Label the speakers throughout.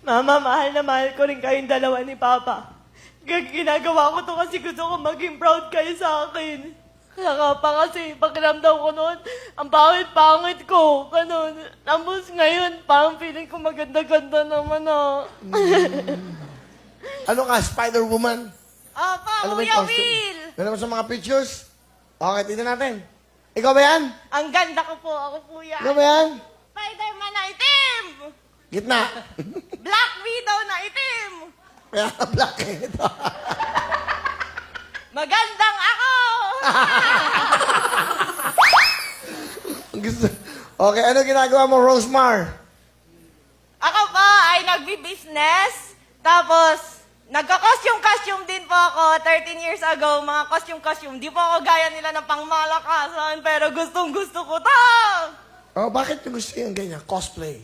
Speaker 1: Mama, mahal na mahal ko rin kayong dalawa ni Papa. Ginagawa ko to kasi gusto ko maging proud kayo sa akin. Kaya nga pa kasi, pakiramdam ko noon, ang pangit-pangit ko. Ganun. Tapos ngayon, parang feeling ko maganda-ganda naman ah.
Speaker 2: Ano ka, Spider-Woman?
Speaker 1: Apa,
Speaker 2: Ano ba yung
Speaker 1: Kuya
Speaker 2: costume?
Speaker 1: Will!
Speaker 2: Meron mo sa mga pictures? Okay, tignan natin. Ikaw ba yan?
Speaker 1: Ang ganda ko po, ako po yan.
Speaker 2: Ikaw ba yan?
Speaker 1: Spider-Man na itim!
Speaker 2: Gitna.
Speaker 1: Black Widow na itim!
Speaker 2: Kaya black eh. Ito.
Speaker 1: Magandang ako!
Speaker 2: Gusto. Okay, ano ginagawa mo, Rosemar?
Speaker 1: Ako po ay nagbi-business. Tapos, nagka-costume din po ako 13 years ago. Mga costume. Di po ako gaya nila ng pangmalakasan, pero gustong-gusto ko to!
Speaker 2: Oh, bakit yung gusto yung ganyan? Cosplay.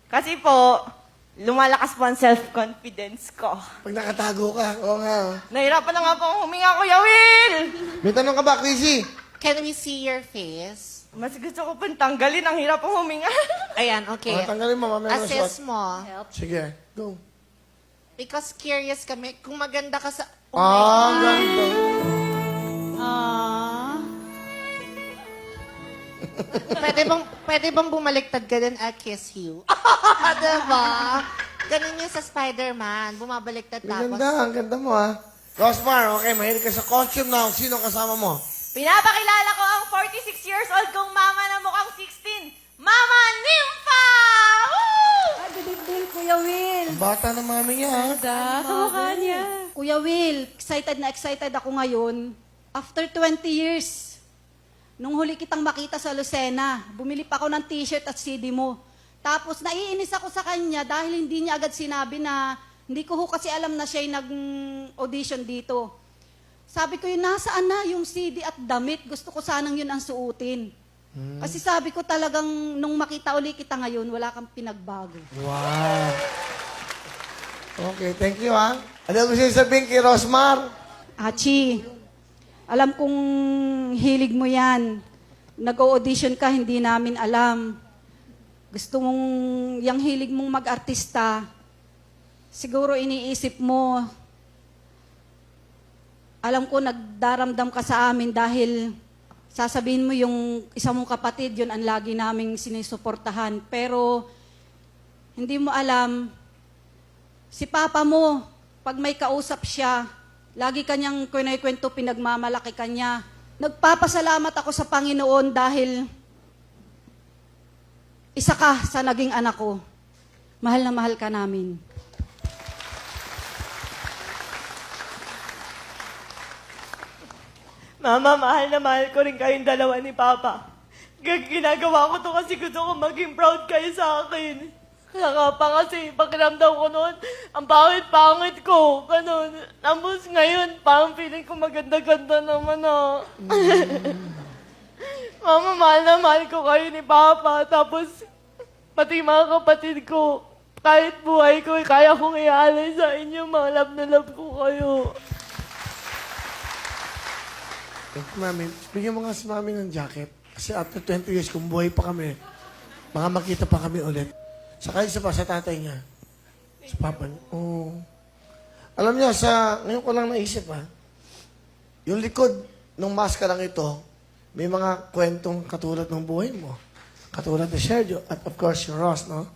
Speaker 1: Kasi po, lumalakas po ang self-confidence ko.
Speaker 2: Pag nakatago ka, oo nga. Oh.
Speaker 1: Nahirapan na nga po akong huminga, Kuya Will!
Speaker 2: May tanong ka ba, Chrissy?
Speaker 3: Can we see your face?
Speaker 1: Mas gusto ko pong tanggalin, ang hirap akong huminga.
Speaker 3: Ayan, okay.
Speaker 2: Oh, tanggalin mo, mamaya mo
Speaker 3: Assess
Speaker 2: suot.
Speaker 3: mo.
Speaker 2: Sige, go.
Speaker 3: Because curious kami, kung maganda ka sa...
Speaker 2: Ganda.
Speaker 3: Pwede bang bumaliktad ka din, I'll kiss you? Diba? Ganun yung sa Spider-Man. Bumabaliktad
Speaker 2: Ang
Speaker 3: tapos...
Speaker 2: ganda, ang ganda mo ah. Rosemar, okay, mahilig ka sa costume na. Sino kasama mo?
Speaker 1: Pinapakilala ko ang 46 years old kong mama na mukhang 16. Mama Nympha! Woo!
Speaker 4: Ay, bibig Kuya Will.
Speaker 2: Ang bata ng mami niya ah.
Speaker 1: Kamukha niya.
Speaker 4: Kuya Will, excited ako ngayon. After 20 years, nung huli kitang makita sa Lucena, bumili pa ako ng t-shirt at CD mo. Tapos naiinis ako sa kanya dahil hindi niya agad sinabi na hindi ko kasi alam na siya'y nag-audition dito. Sabi ko yun, nasaan na yung CD at damit? Gusto ko sanang yun ang suotin. Kasi sabi ko talagang nung makita uli kita ngayon, wala kang pinagbago.
Speaker 2: Wow. Okay, thank you ah. Ano gusto niyo sabihin kay Rosmar?
Speaker 4: Achi, alam kong hilig mo yan. Nag-audition ka, hindi namin alam. Gusto mong, yung hilig mong mag-artista, siguro iniisip mo, alam ko nagdaramdam ka sa amin dahil sasabihin mo yung isa mong kapatid, yun ang lagi naming sinisuportahan. Pero hindi mo alam, si Papa mo, pag may kausap siya, lagi kanyang kwento, pinagmamalaki kanya. Nagpapasalamat ako sa Panginoon dahil isa ka sa naging anak ko. Mahal na mahal ka namin.
Speaker 1: Mama, mahal na mahal ko rin kayong dalawa ni Papa. Ginagawa ko to kasi gusto ko maging proud kayo sa akin. Kaya nga pa kasi, pakiramdam ko noon, ang pangit-pangit ko. Ganun. Tapos ngayon, parang feeling ko maganda-ganda naman ah. Mama, mahal na mahal ko kayo ni Papa. Tapos, pati mga kapatid ko, kahit buhay ko, kaya kong iaalay sa inyo. Mga love na love ko kayo.
Speaker 2: Thank you, mami. Bigyan mo nga si mami ng jacket. Kasi after 20 years, kung buhay pa kami, baka makita pa kami ulit. Saka isa pa sa tatay niya. Sa papa niya. Oh. Alam niyo, ngayon ko lang naisip ha, yung likod ng maskarang ito, may mga kwentong katulad ng buhay mo. Katulad ni Sergio, at of course, si Ross, no?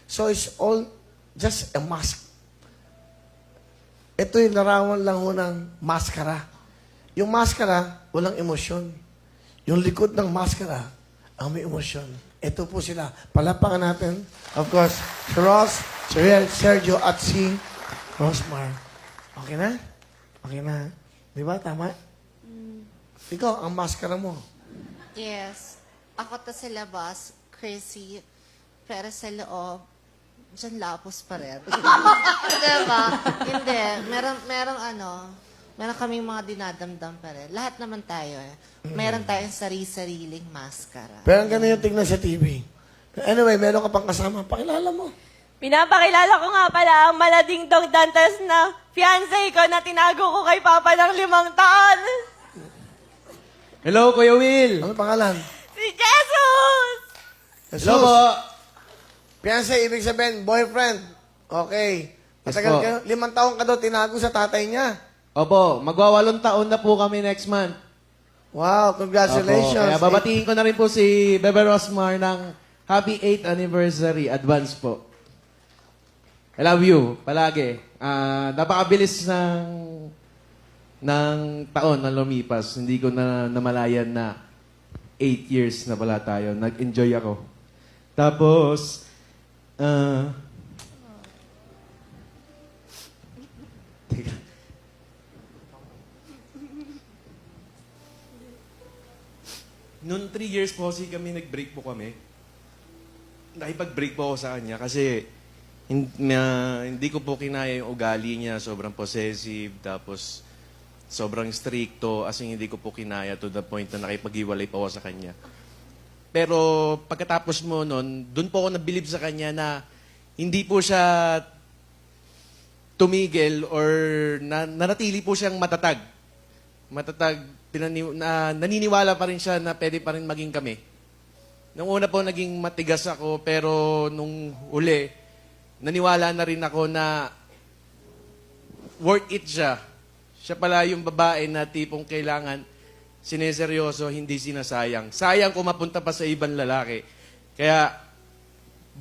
Speaker 2: So, it's all just a mask. Ito yung larawan lang ho ng maskara. Yung maskara, walang emosyon. Yung likod ng maskara, ang may emosyon. Ito po sila. Palapakan natin. Of course, si Ross, si Sergio, at si Rosmar. Okay na? Okay na. Di ba? Tama? Ikaw, ang maskara mo.
Speaker 3: Yes. Ako to sa labas, Chrissy. Pero sa loob, dyan lapos pa rin. Diba? Hindi. Meron kaming mga dinadamdam pa rin. Lahat naman tayo eh. Meron tayong sariling maskara.
Speaker 2: Pero ang ganun yung tignan sa TV. Anyway, meron ka pang kasama. Pakilala mo.
Speaker 1: Pinapakilala ko nga pala ang malading dong dantes na fiancé ko na tinago ko kay Papa ng 5 taon.
Speaker 5: Hello, Kuya Will.
Speaker 2: Ano pangalan?
Speaker 1: Si Jesus!
Speaker 2: Jesus.
Speaker 5: Hello po.
Speaker 2: Fiancé, ibig sabihin, boyfriend. Okay.
Speaker 5: Yes
Speaker 2: Matagal
Speaker 5: po.
Speaker 2: kayo, 5 taon ka daw tinago sa tatay niya.
Speaker 5: Opo, magwa-8 taon na po kami next month.
Speaker 2: Wow, congratulations.
Speaker 5: Opo, kaya babatiin ko na rin po si Bebe Rosmar ng Happy 8th Anniversary Advance po. I love you, palagi. Napakabilis ng taon na lumipas. Hindi ko na namalayan na 8 years na pala tayo. Nag-enjoy ako. Tapos, teka. Noon 3 years po kasi nag-break po kami. Nakipag-break po ako sa kanya kasi hindi ko po kinaya yung ugali niya. Sobrang possessive, tapos sobrang stricto. As in, hindi ko po kinaya to the point na nakipag-iwalay po ako sa kanya. Pero pagkatapos mo nun, dun po ako nabilib sa kanya na hindi po siya tumigil or nanatili po siyang matatag. Naniniwala pa rin siya na pwede pa rin maging kami. Nung una po naging matigas ako, pero nung uli, naniwala na rin ako na worth it siya. Siya pala yung babae na tipong kailangan sineseryoso, hindi sinasayang. Sayang kung mapunta pa sa ibang lalaki. Kaya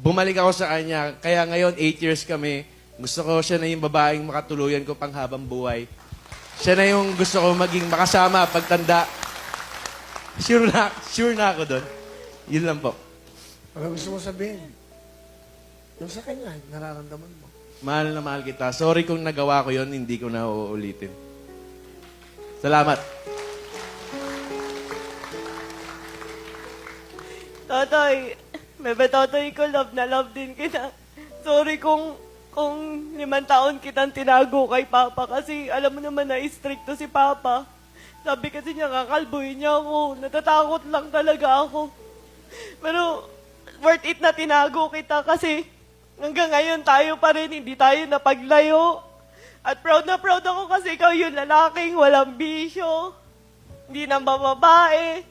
Speaker 5: bumalik ako sa kanya. Kaya ngayon, 8 years kami. Gusto ko siya na yung babaeng makatuluyan ko pang habang buhay. Siya na yung gusto ko maging makasama pagtanda. Sure na ako doon. Yun lang po.
Speaker 2: Ano gusto mo sabihin? Yung sa kanya, nararamdaman mo.
Speaker 5: Mahal na mahal kita. Sorry kung nagawa ko yon, hindi ko na uulitin. Salamat.
Speaker 1: Tatay, bebe tatay ko, love na love din kita. Sorry kung 5 taon kitang tinago kay Papa kasi alam mo naman na stricto si Papa. Sabi kasi niya, kakalbuhin niya ako. Natatakot lang talaga ako. Pero worth it na tinago kita kasi hanggang ngayon tayo pa rin, hindi tayo napaglayo. At proud na proud ako kasi ikaw yung lalaking walang bisyo. Hindi na babae.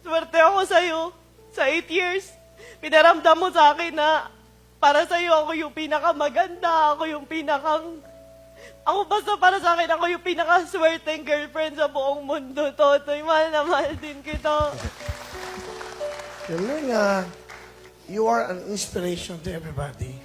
Speaker 1: Swerte ako sa'yo. Sa 8 years, pinaramdam mo sa akin na para sa'yo ako yung pinakamaganda, ako basta para sa akin, ako yung pinakaswerteng girlfriend sa buong mundo, Totoy. Mahal na mahal din kita.
Speaker 2: You are an inspiration to everybody.